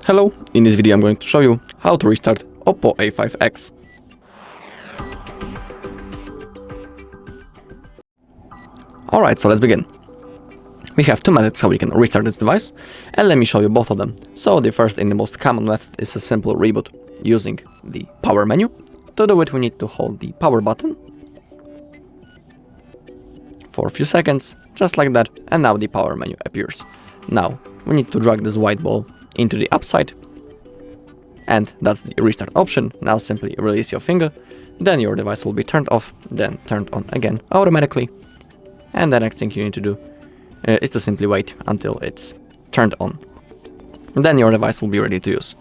Hello, in this video I'm going to show you how to restart OPPO A5x. Alright, so let's begin. We have two methods how we can restart this device, and let me show you both of them. So the first and the most common method is a simple reboot using the power menu. To do it we need to hold the power button for a few seconds, just like that, and now the power menu appears. Now we need to drag this white ball into the upside, and that's the restart option. Now simply release your finger, then your device will be turned off, then turned on again automatically, and the next thing you need to do is to simply wait until it's turned on. And then your device will be ready to use.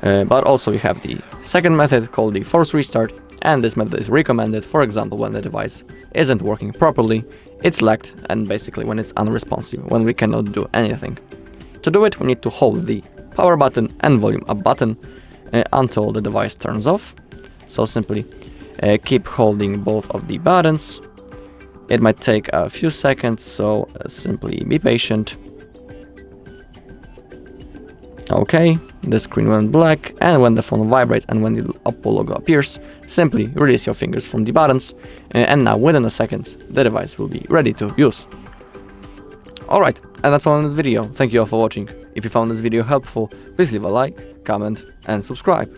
But also you have the second method called the force restart, and this method is recommended, for example, when the device isn't working properly, it's lagged, and basically when it's unresponsive, when we cannot do anything. To do it, we need to hold the power button and volume up button until the device turns off. So simply keep holding both of the buttons. It might take a few seconds, so simply be patient. Okay, the screen went black, and when the phone vibrates and when the OPPO logo appears, simply release your fingers from the buttons, and now within a second the device will be ready to use. Alright, and that's all in this video. Thank you all for watching. If you found this video helpful, please leave a like, comment and subscribe.